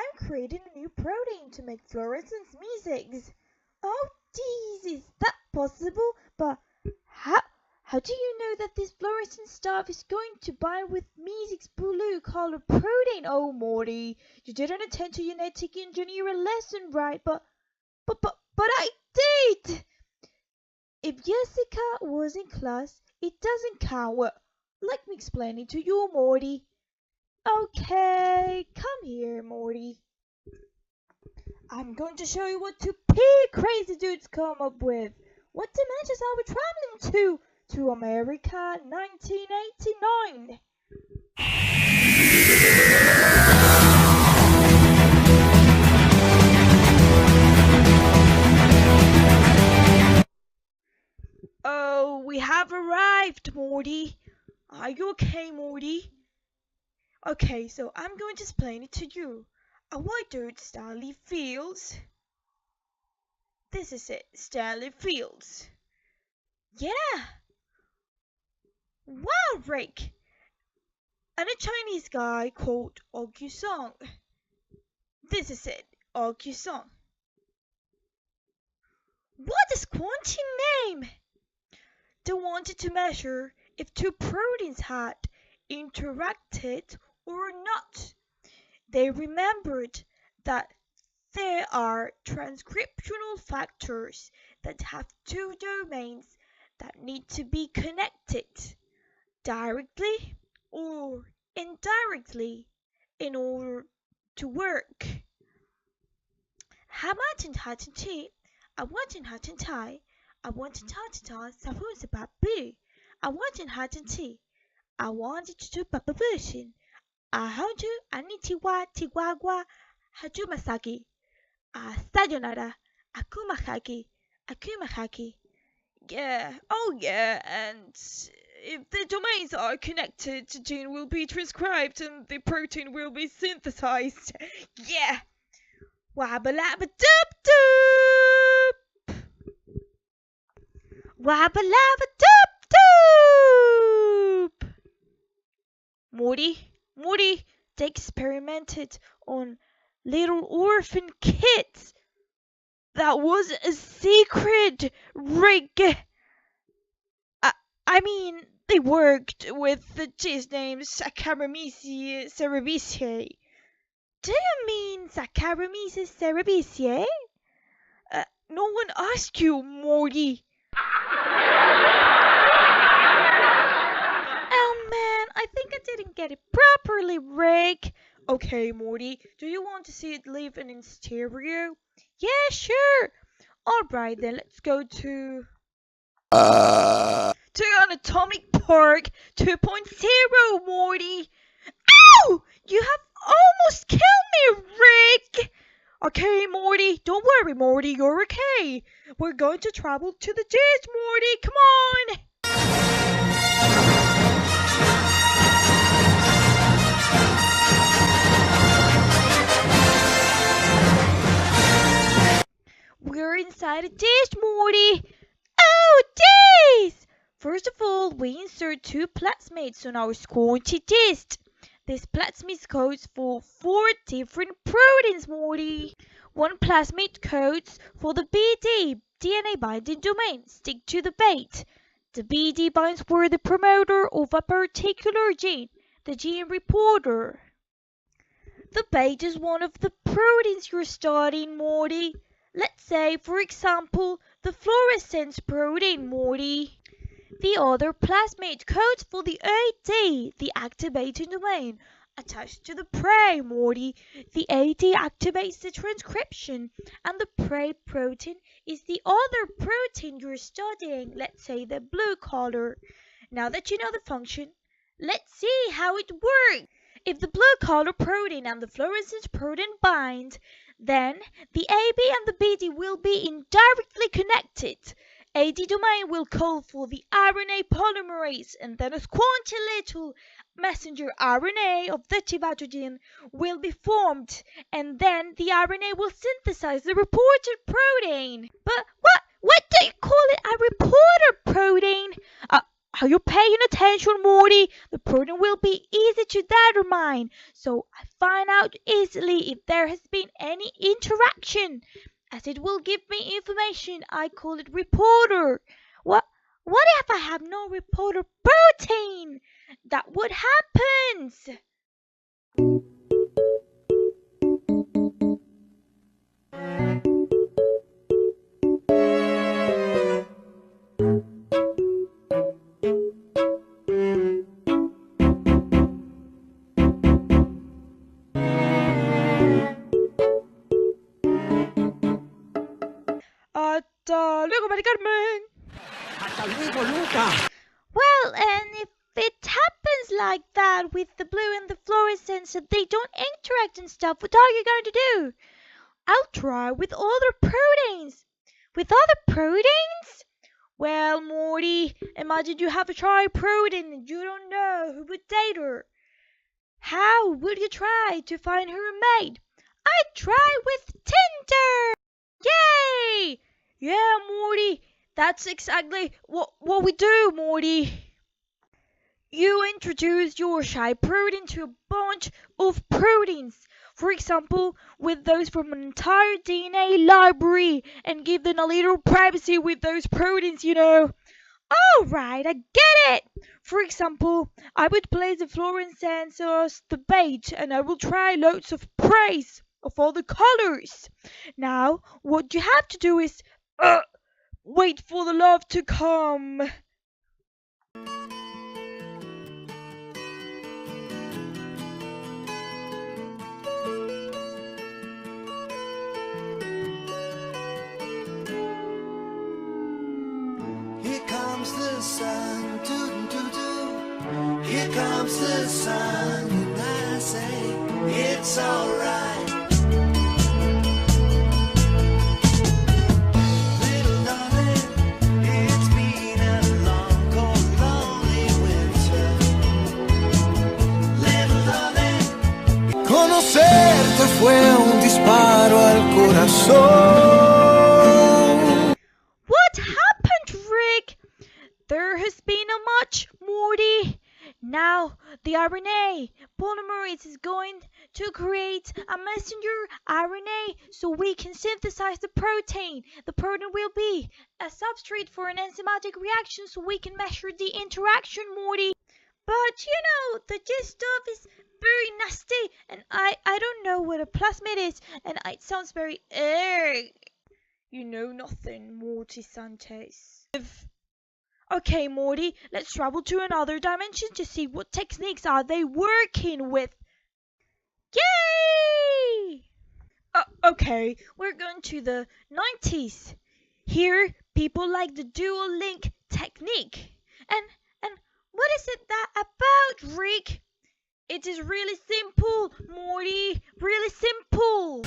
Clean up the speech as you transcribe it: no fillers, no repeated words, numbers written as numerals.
I'm creating a new protein to make fluorescence musics. Oh, geez, is that possible? But how do you know that this fluorescent stuff is going to bind with music's blue color protein? Oh, Morty, you didn't attend to genetic engineering lesson, right? But I did! If Jessica was in class, it doesn't count. Well, let me explain it to you, Morty. Okay, come here, Morty. I'm going to show you what two crazy dudes come up with. What dimensions are we traveling to? To America, 1989. Oh, we have arrived, Morty. Are you okay, Morty? Okay, so I'm going to explain it to you. A white dude, Stanley Fields. This is it, Stanley Fields. Yeah! Wow, Rick! And a Chinese guy called Song. This is it, Song. What a squanchy name! They wanted to measure if two proteins had interacted or not. They remembered that there are transcriptional factors that have two domains that need to be connected directly or indirectly in order to work. I want to talk to I want to talk to I want to talk to suppose about boo. I want to talk to I wanted to do version. Ahaju Anitiwa Tiwagwa Hajumasaki. Sayonara Akumahaki Akumahaki. Yeah, oh yeah, and if the domains are connected, the gene will be transcribed and the protein will be synthesized. Yeah! Wabba-labba doop-doop! Wabba-labba doop-doop! Morty, they experimented on little orphan kids. That was a secret, Rick. I mean, they worked with the cheese named Saccharomyces cerevisiae. Do you mean Saccharomyces cerevisiae? No one asked you, Morty. Oh man, I think I didn't get it properly, Rick. Okay, Morty, do you want to see it live and in stereo? Yeah, sure. Alright then, let's go to Anatomic Park 2.0, Morty. Ow! You have almost killed me, Rick! Okay, Morty, don't worry, Morty, you're okay. We're going to travel to the gist, Morty, come on! We're inside a dish, Morty! Oh, days! First of all, we insert two plasmids on our squanchy dish. This plasmid codes for 4 different proteins, Morty. One plasmid codes for the BD, DNA binding domain. Stick to the bait. The BD binds for the promoter of a particular gene, the gene reporter. The bait is one of the proteins you're studying, Morty. Let's say, for example, the fluorescence protein, Morty. The other plasmid codes for the AD, the activating domain, attached to the prey, Morty. The AD activates the transcription, and the prey protein is the other protein you're studying, let's say the blue color. Now that you know the function, let's see how it works. If the blue color protein and the fluorescence protein bind, then the AB and the BD will be indirectly connected. AD domain will call for the RNA polymerase, and then a squanchy little messenger RNA of the tivatrogene will be formed, and then the RNA will synthesize the reporter protein. But what do you call it a reporter protein? Are you paying attention, Morty? The protein will be easy to determine, so I find out easily if there has been any interaction. As it will give me information, I call it reporter. What if I have no reporter protein? That would happen. Hasta luego, Mari Carmen. Hasta luego, Luca. Well, and if it happens like that with the blue and the fluorescence, that they don't interact and stuff, what are you going to do? I'll try with other proteins. With other proteins? Well, Morty, imagine you have a try protein and you don't know who would date her. How would you try to find her mate? I'd try with Tinder! Yay! Yeah, Morty, that's exactly what we do, Morty. You introduce your shy protein to a bunch of proteins, for example, with those from an entire DNA library, and give them a little privacy with those proteins, you know. Alright, I get it! For example, I would place the fluorescence as the bait, and I will try loads of praise of all the colors. Now, what you have to do is, wait for the love to come. Here comes the sun, doo doo doo. Here comes the sun, and I say it's alright. Little darling, it's been a long, cold, lonely winter. Little darling, conocerte fue un disparo al corazón. What happened, Rick? There has been a much, Morty. Now the RNA polymerase is going to create a messenger RNA so we can synthesize the protein. The protein will be a substrate for an enzymatic reaction so we can measure the interaction, Morty. But you know, this stuff is very nasty, and I don't know what a plasmid is, and it sounds very You know nothing, Morty Sanchez. Okay, Morty, let's travel to another dimension to see what techniques are they working with. Yay! Okay, we're going to the 90s. Here, people like the dual link technique. And what is it that about, Rick? It is really simple, Morty. Really simple.